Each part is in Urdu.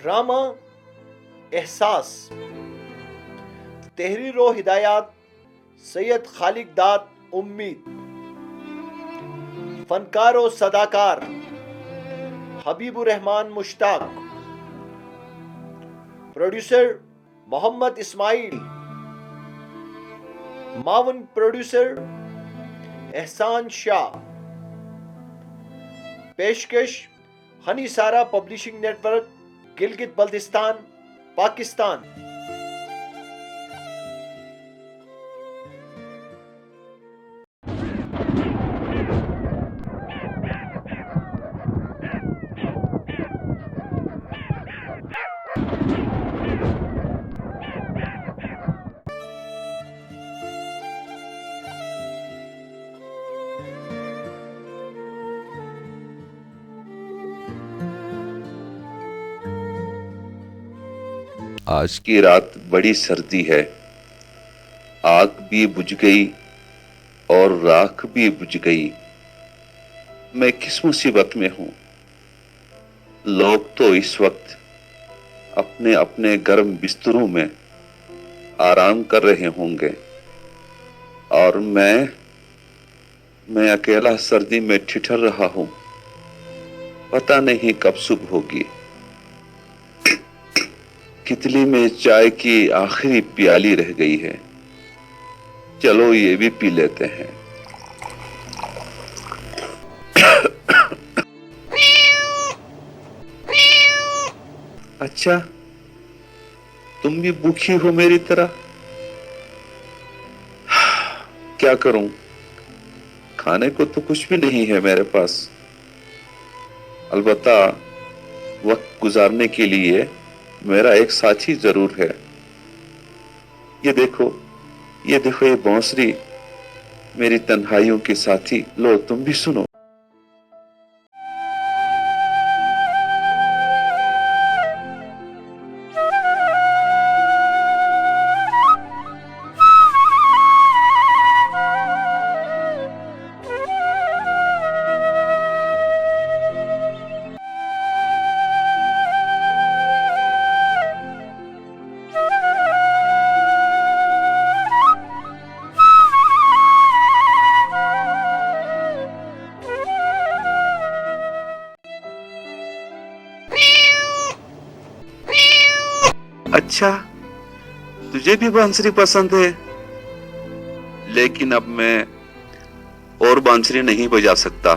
ڈرامہ احساس، تحریر و ہدایات سید خالق داد امید، فنکار و صداکار حبیب الرحمان مشتاق، پروڈیوسر محمد اسماعیل، معاون پروڈیوسر احسان شاہ، پیشکش Honey Sara publishing network, Gilgit Baltistan, Pakistan. آج کی رات بڑی سردی ہے، آگ بھی بجھ گئی اور راکھ بھی بجھ گئی۔ میں کس مصیبت میں ہوں؟ لوگ تو اس وقت اپنے اپنے گرم بستروں میں آرام کر رہے ہوں گے، اور میں اکیلا سردی میں ٹھٹھر رہا ہوں۔ پتہ نہیں کب صبح ہوگی۔ کتلی میں چائے کی آخری پیالی رہ گئی ہے، چلو یہ بھی پی لیتے ہیں۔ اچھا، تم بھی بھوکی ہو میری طرح؟ کیا کروں، کھانے کو تو کچھ بھی نہیں ہے میرے پاس، البتہ وقت گزارنے کے لیے میرا ایک ساتھی ضرور ہے۔ یہ دیکھو یہ بانسری، میری تنہائیوں کی ساتھی، لو تم بھی سنو۔ اچھا، تجھے بھی بانسری پسند ہے؟ لیکن اب میں اور بانسری نہیں بجا سکتا،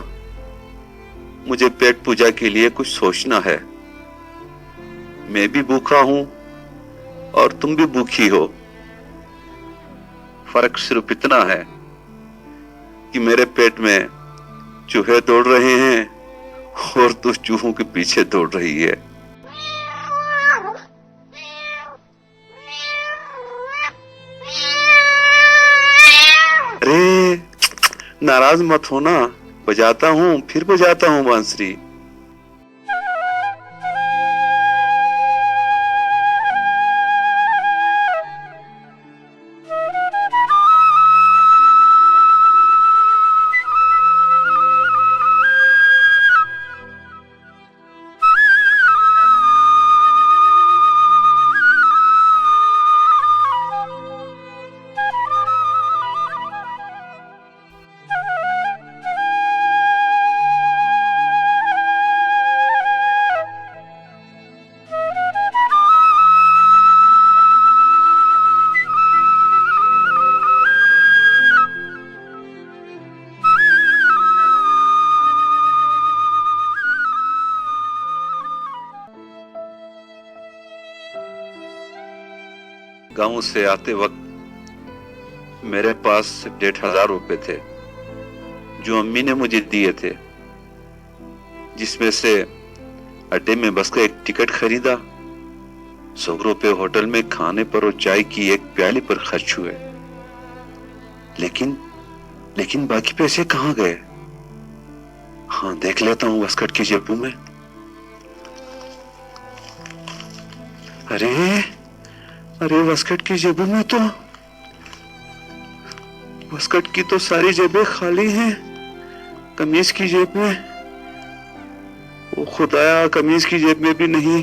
مجھے پیٹ پوجا کے لیے کچھ سوچنا ہے۔ میں بھی بھوکا ہوں اور تم بھی بھوکی ہو، فرق صرف اتنا ہے کہ میرے پیٹ میں چوہے دوڑ رہے ہیں اور تو چوہوں کے پیچھے دوڑ رہی ہے۔ ارے ناراض مت ہونا، بجاتا ہوں پھر بجاتا ہوں بانسری۔ گاؤں سے آتے وقت میرے پاس 1500 روپے تھے جو امی نے مجھے دیے تھے، جس میں سے اڈے میں بس کا ایک ٹکٹ خریدا، 100 روپے ہوٹل میں کھانے پر اور چائے کی ایک پیالی پر خرچ ہوئے۔ لیکن باقی پیسے کہاں گئے؟ ہاں، دیکھ لیتا ہوں واسکٹ کی جیبوں میں۔ ارے واسکٹ کی جیبوں میں تو واسکٹ کی تو ساری جیبیں خالی ہیں، قمیض کی جیب میں، او خدایا قمیض کی جیب میں بھی نہیں،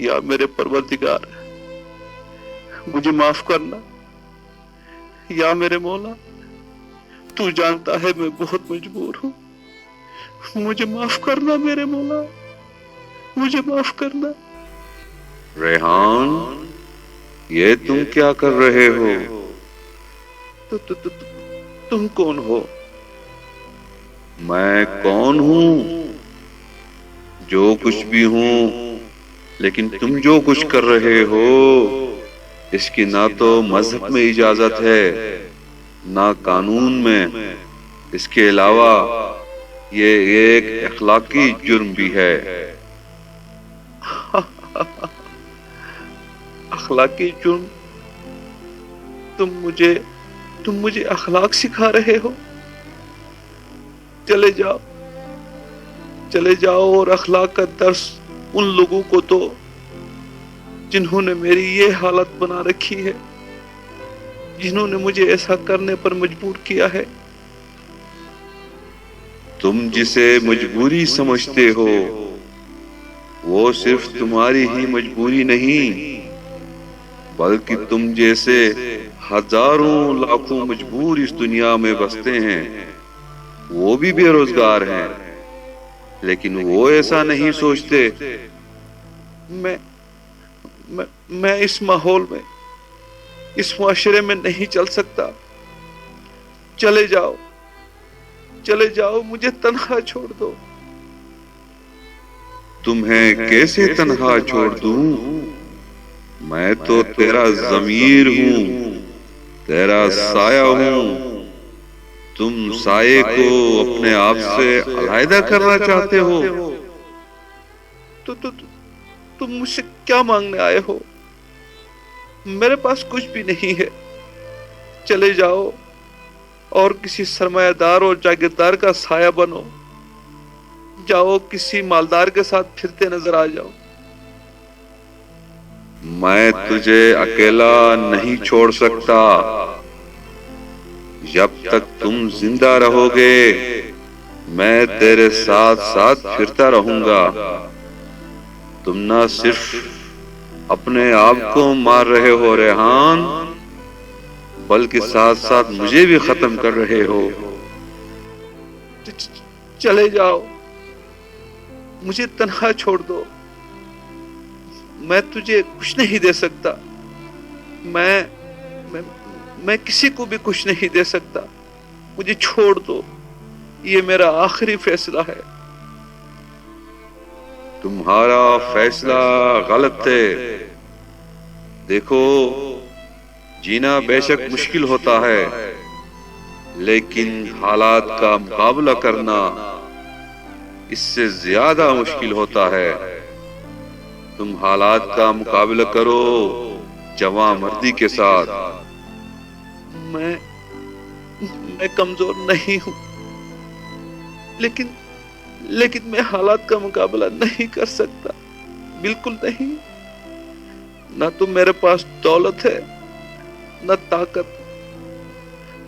یا میرے پروردگار مجھے معاف کرنا، یا میرے مولا تو جانتا ہے میں بہت مجبور ہوں، مجھے معاف کرنا میرے مولا، مجھے معاف کرنا۔ ریحان یہ تم کیا کر رہے ہو؟ تم کون ہو؟ میں کون ہوں؟ جو کچھ بھی ہوں، لیکن تم جو کچھ کر رہے ہو اس کی نہ تو مذہب میں اجازت ہے نہ قانون میں، اس کے علاوہ یہ ایک اخلاقی جرم بھی ہے۔ اخلاقی جرم؟ تم مجھے اخلاق سکھا رہے ہو؟ چلے جاؤ اور اخلاق کا درس ان لوگوں کو دو جنہوں نے میری یہ حالت بنا رکھی ہے، جنہوں نے مجھے ایسا کرنے پر مجبور کیا ہے۔ تم جسے مجبوری سمجھتے ہو وہ صرف تمہاری ہی مجبوری نہیں، بلکہ تم جیسے ہزاروں لاکھوں مجبور اس دنیا میں بستے ہیں، وہ بھی بے روزگار ہیں، لیکن وہ ایسا نہیں سوچتے۔ میں اس ماحول میں، اس معاشرے میں نہیں چل سکتا۔ چلے جاؤ، مجھے تنہا چھوڑ دو۔ تمہیں کیسے تنہا چھوڑ دوں؟ میں تو تیرا ضمیر ہوں، تیرا سایہ ہوں۔ تم سائے کو اپنے آپ سے علیحدہ کرنا چاہتے ہو؟ تم مجھ سے کیا مانگنے آئے ہو؟ میرے پاس کچھ بھی نہیں ہے۔ چلے جاؤ اور کسی سرمایہ دار اور جاگیردار کا سایہ بنو، جاؤ کسی مالدار کے ساتھ پھرتے نظر آ جاؤ۔ میں تجھے اکیلا نہیں چھوڑ سکتا۔ جب تک تم زندہ رہو گے میں تیرے ساتھ ساتھ پھرتا رہوں گا۔ تم نہ صرف اپنے آپ کو مار رہے ہو ریحان، بلکہ ساتھ ساتھ مجھے بھی ختم کر رہے ہو۔ چلے جاؤ، مجھے تنہا چھوڑ دو۔ میں تجھے کچھ نہیں دے سکتا، میں کسی کو بھی کچھ نہیں دے سکتا۔ مجھے چھوڑ دو، یہ میرا آخری فیصلہ ہے۔ تمہارا فیصلہ غلط ہے۔ دیکھو، جینا بے شک مشکل ہوتا ہے، لیکن حالات کا مقابلہ کرنا اس سے زیادہ مشکل ہوتا ہے۔ تم حالات کا مقابلہ کرو جواں مردی کے ساتھ۔ میں کمزور نہیں ہوں، لیکن میں حالات کا مقابلہ نہیں کر سکتا، بالکل نہیں۔ نہ تو میرے پاس دولت ہے نہ طاقت،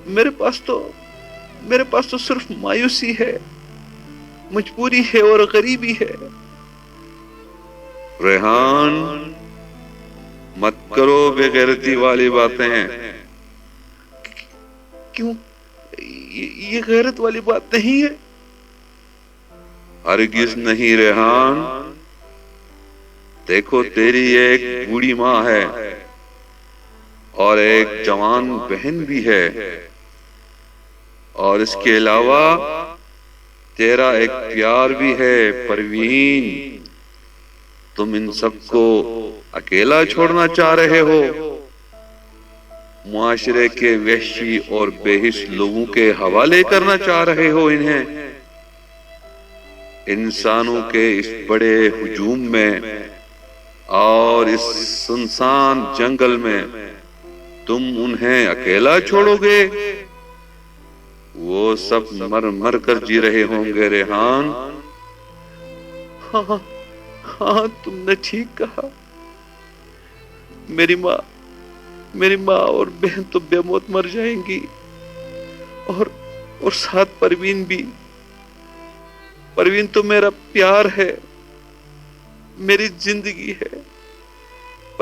میرے پاس تو صرف مایوسی ہے، مجبوری ہے اور غریبی ہے۔ ریحان مت کرو بے غیرتی والی باتیں۔ کیوں؟ یہ غیرت والی بات نہیں ہے۔ ہرگز نہیں ریحان۔ دیکھو، تیری ایک بوڑھی ماں ہے اور ایک جوان بہن بھی ہے، اور اس کے علاوہ تیرا ایک پیار بھی ہے پروین۔ تم ان سب کو اکیلا چھوڑنا چاہ رہے ہو؟ معاشرے کے وحشی اور بے حس لوگوں کے حوالے کرنا چاہ رہے ہو انہیں؟ انسانوں کے اس بڑے ہجوم میں اور اس سنسان جنگل میں تم انہیں اکیلا چھوڑو گے؟ وہ سب مر مر کر جی رہے ہوں گے ریحان۔ ہاں، تم نے ٹھیک کہا۔ میری ماں اور بہن تو بے موت مر جائیں گی، اور ساتھ پروین بھی۔ پروین تو میرا پیار ہے، میری زندگی ہے،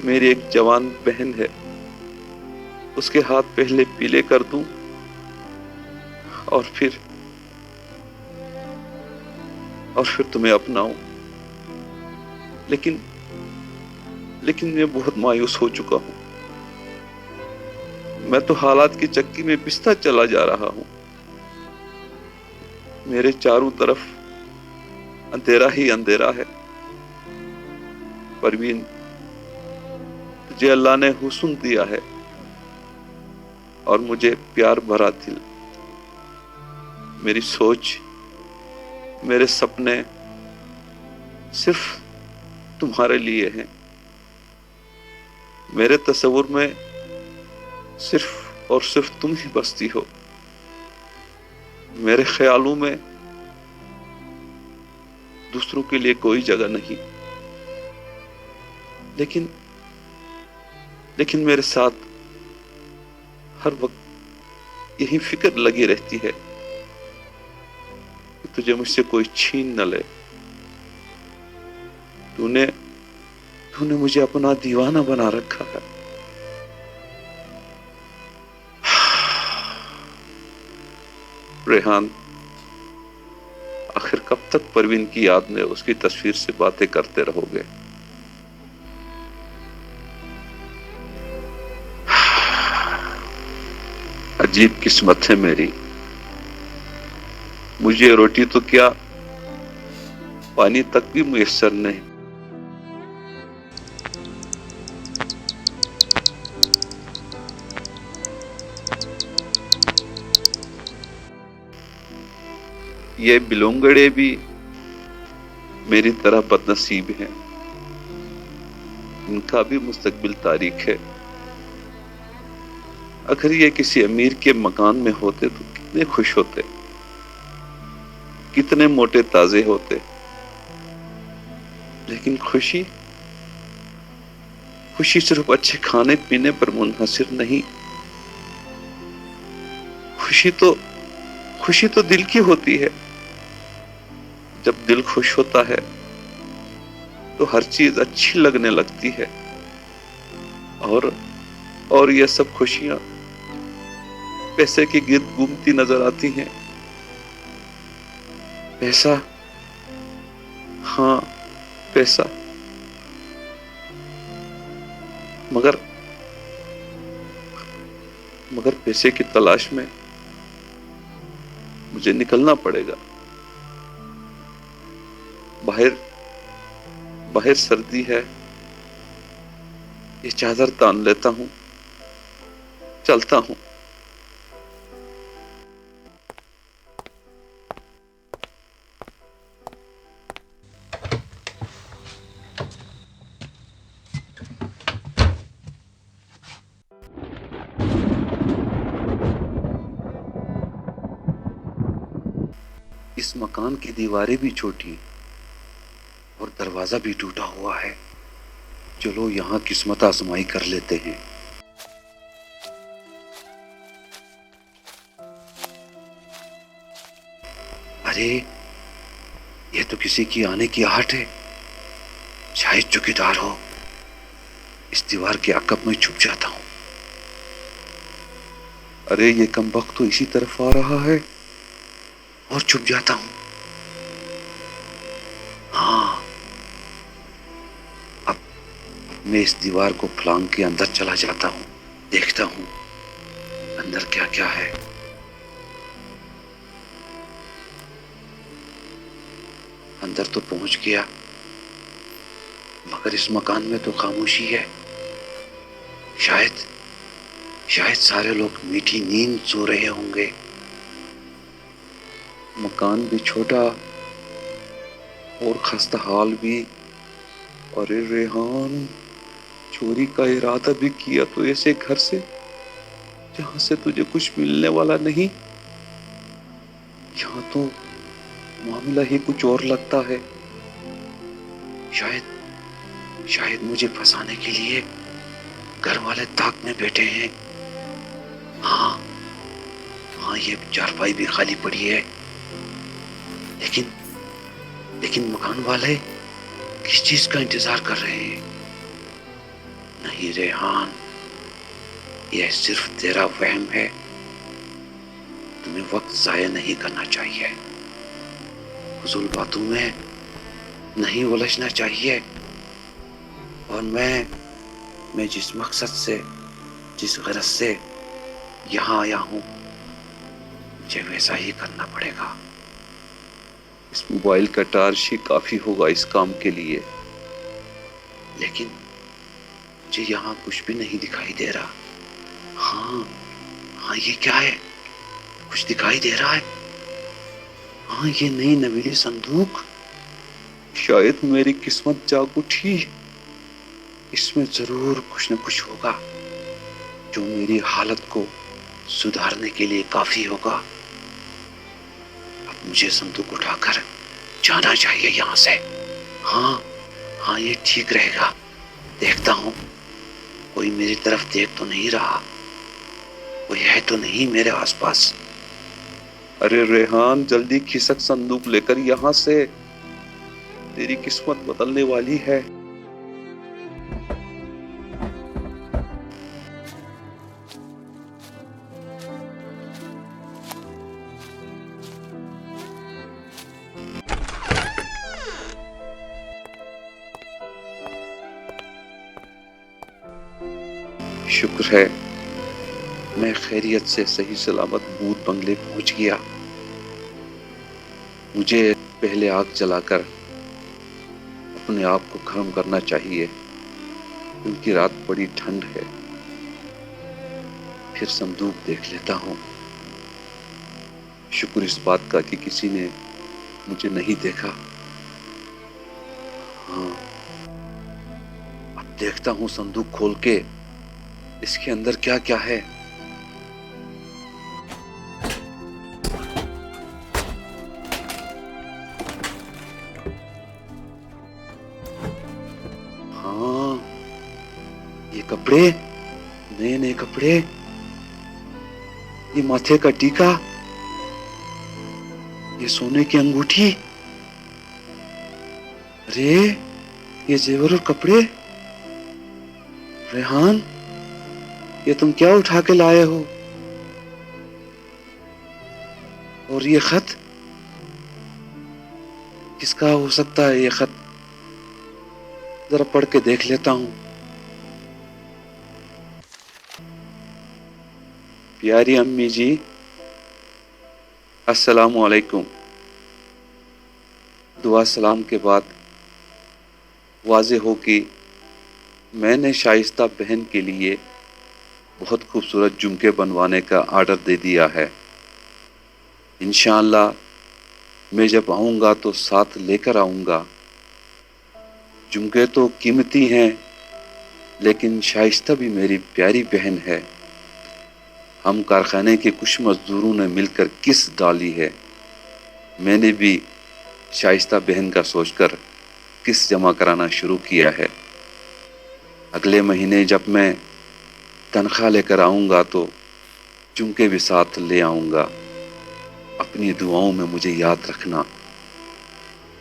میری ایک جوان بہن ہے، اس کے ہاتھ پہلے پیلے کر دوں اور پھر تمہیں اپناؤں. لیکن میں بہت مایوس ہو چکا ہوں. میں تو حالات کی چکی میں پستا چلا جا رہا ہوں. میرے چاروں طرف اندھیرا ہی اندھیرا ہے. پروین، تجھے اللہ نے حسن دیا ہے اور مجھے پیار بھرا دل. میری سوچ، میرے سپنے صرف تمہارے لیے ہیں. میرے تصور میں صرف اور صرف تم ہی بستی ہو. میرے خیالوں میں دوسروں کے لیے کوئی جگہ نہیں. لیکن میرے ساتھ ہر وقت یہی فکر لگی رہتی ہے کہ تجھے مجھ سے کوئی چھین نہ لے. تو نے مجھے اپنا دیوانہ بنا رکھا ہے. ریحان، آخر کب تک پروین کی یاد میں اس کی تصویر سے باتیں کرتے رہو گے؟ عجیب قسمت ہے میری. مجھے روٹی تو کیا، پانی تک بھی میسر نہیں. یہ بلونگڑے بھی میری طرح بد نصیب ہیں. ان کا بھی مستقبل تاریخ ہے. اگر یہ کسی امیر کے مکان میں ہوتے تو کتنے خوش ہوتے، کتنے موٹے تازے ہوتے. لیکن خوشی صرف اچھے کھانے پینے پر منحصر نہیں. خوشی تو دل کی ہوتی ہے. جب دل خوش ہوتا ہے تو ہر چیز اچھی لگنے لگتی ہے. اور یہ سب خوشیاں پیسے کے گرد گھومتی نظر آتی ہیں. پیسہ، ہاں پیسہ، مگر پیسے کی تلاش میں مجھے نکلنا پڑے گا. باہر سردی ہے. یہ چادر تان لیتا ہوں، چلتا ہوں. اس مکان کی دیواریں بھی چھوٹی اور دروازہ بھی ٹوٹا ہوا ہے. چلو یہاں قسمت آزمائی کر لیتے ہیں. ارے یہ تو کسی کی آنے کی آہٹ ہے. شاید چوکیدار ہو. اس دیوار کے عقب میں چھپ جاتا ہوں. ارے یہ کمبخت تو اسی طرف آ رہا ہے اور چھپ جاتا ہوں. ہاں، اب میں اس دیوار کو پھلانگ کے اندر چلا جاتا ہوں. دیکھتا ہوں اندر کیا کیا ہے. اندر تو پہنچ گیا، مگر اس مکان میں تو خاموشی ہے. شاید سارے لوگ میٹھی نیند سو رہے ہوں گے. مکان بھی چھوٹا اور خستہ حال بھی. ارے ریحان، چوری کا ارادہ بھی کیا تو ایسے گھر سے جہاں سے تجھے کچھ ملنے والا نہیں. یہاں تو معاملہ ہی کچھ اور لگتا ہے. شاید مجھے پھنسانے کے لیے گھر والے طاق میں بیٹھے ہیں. ہاں یہ چارپائی بھی خالی پڑی ہے. لیکن مکان والے کس چیز کا انتظار کر رہے ہیں؟ نہیں ریحان، یہ صرف تیرا وہم ہے. تمہیں وقت ضائع نہیں کرنا چاہیے، فضول باتوں میں نہیں الجھنا چاہیے. اور میں جس مقصد سے، جس غرض سے یہاں آیا ہوں، مجھے ویسا ہی کرنا پڑے گا. اس موبائل کا ٹارچ ہی کافی ہوگا اس کام کے لیے، لیکن مجھے یہاں کچھ بھی نہیں دکھائی دے رہا. ہاں یہ کیا ہے؟ کچھ دکھائی دے رہا ہے. ہاں یہ نئی نویلی صندوق. شاید میری قسمت جاگ اٹھی. اس میں ضرور کچھ نہ کچھ ہوگا جو میری حالت کو سدھارنے کے لیے کافی ہوگا. اب مجھے صندوق اٹھا کر جانا چاہیے یہاں سے. ہاں یہ ٹھیک رہے گا. دیکھتا ہوں کوئی میری طرف دیکھ تو نہیں رہا، کوئی ہے تو نہیں میرے آس پاس. ارے ریحان، جلدی کھسک صندوق لے کر یہاں سے. تیری قسمت بدلنے والی ہے. شکر ہے میں خیریت سے صحیح سلامت بھوت بنگلے پہنچ گیا. مجھے پہلے آگ جلا کر اپنے آپ کو گرم کرنا چاہیے، کیونکہ رات بڑی ٹھنڈ ہے. پھر صندوق دیکھ لیتا ہوں. شکر اس بات کا کہ کسی نے مجھے نہیں دیکھا. ہاں، اب دیکھتا ہوں صندوق کھول کے اس کے اندر کیا کیا ہے. ہاں، یہ کپڑے، نئے کپڑے، یہ ماتھے کا ٹیکا، یہ سونے کی انگوٹھی. ارے یہ زیور اور کپڑے. ریحان، یہ تم کیا اٹھا کے لائے ہو؟ اور یہ خط کس کا ہو سکتا ہے؟ یہ خط ذرا پڑھ کے دیکھ لیتا ہوں. پیاری امی جی، السلام علیکم. دعا سلام کے بعد واضح ہو کہ میں نے شائستہ بہن کے لیے بہت خوبصورت جھمکے بنوانے کا آرڈر دے دیا ہے. انشاءاللہ میں جب آؤں گا تو ساتھ لے کر آؤں گا. جھمکے تو قیمتی ہیں، لیکن شائستہ بھی میری پیاری بہن ہے. ہم کارخانے کے کچھ مزدوروں نے مل کر کس ڈالی ہے. میں نے بھی شائستہ بہن کا سوچ کر کس جمع کرانا شروع کیا ہے. اگلے مہینے جب میں تنخواہ لے کر آؤں گا تو جھمکے بھی ساتھ لے آؤں گا. اپنی دعاؤں میں مجھے یاد رکھنا.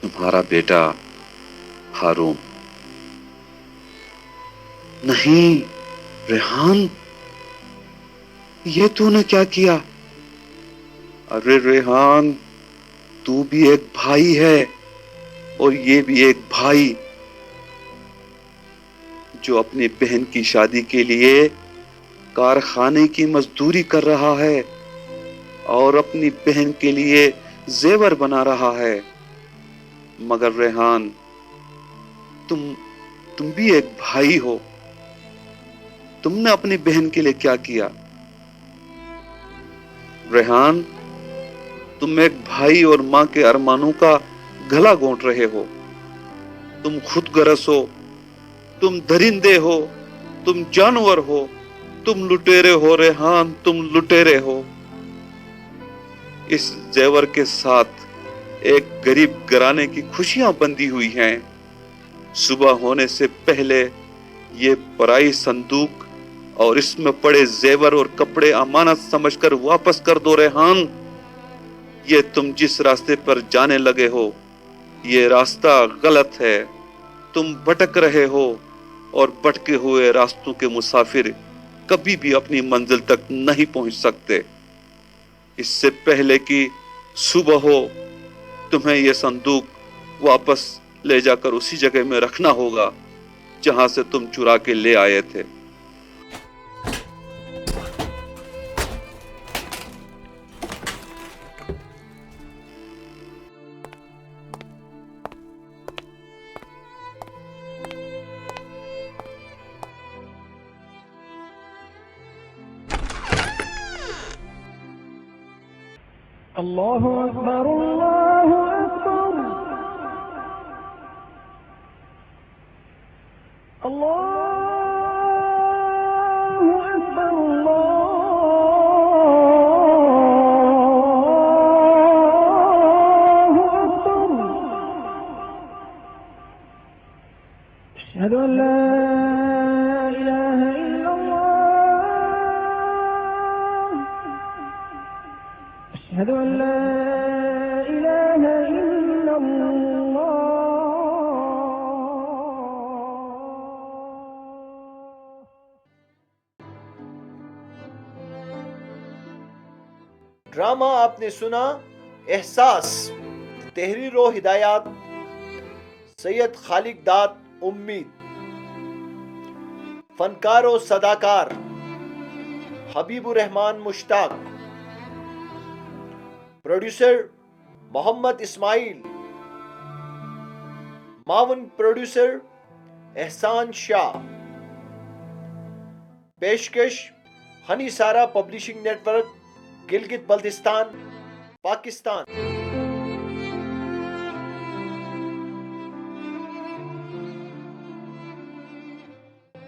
تمہارا بیٹا ہارون. نہیں ریحان، یہ تو نے کیا کیا؟ ارے ریحان، تو بھی ایک بھائی ہے اور یہ بھی ایک بھائی جو اپنی بہن کی شادی کے لیے کارخانے کی مزدوری کر رہا ہے اور اپنی بہن کے لیے زیور بنا رہا ہے. مگر ریحان، تم بھی ایک بھائی ہو. تم نے اپنی بہن کے لیے کیا کیا؟ ریحان، تم ایک بھائی اور ماں کے ارمانوں کا گلا گھونٹ رہے ہو. تم خود غرض ہو، تم درندے ہو، تم جانور ہو، تم لٹیرے ہو ریحان، تم لٹیرے ہو. اس زیور کے ساتھ ایک غریب گھرانے کی خوشیاں بندھی ہوئی ہیں. صبح ہونے سے پہلے یہ پرائی صندوق اور اس میں پڑے زیور اور کپڑے امانت سمجھ کر واپس کر دو ریحان. یہ تم جس راستے پر جانے لگے ہو، یہ راستہ غلط ہے. تم بھٹک رہے ہو اور بھٹکے ہوئے راستوں کے مسافر کبھی بھی اپنی منزل تک نہیں پہنچ سکتے۔ اس سے پہلے کہ صبح ہو تمہیں یہ صندوق واپس لے جا کر اسی جگہ میں رکھنا ہوگا جہاں سے تم چرا کے لے آئے تھے۔ اللہ اکبر اللہ اکبر اللہ اکبر اللہ اکبر اشہد ان لا الہ الا اللہ اشہد ان لا الہ الا اللہ۔ ڈرامہ آپ نے سنا احساس، تحریر و ہدایات سید خالق داد امید، فنکار و صداکار حبیب الرحمان مشتاق، پروڈیوسر محمد اسماعیل، معاون پروڈیوسر احسان شاہ، پیشکش Honey Sara publishing network, Gilgit Baltistan, Pakistan.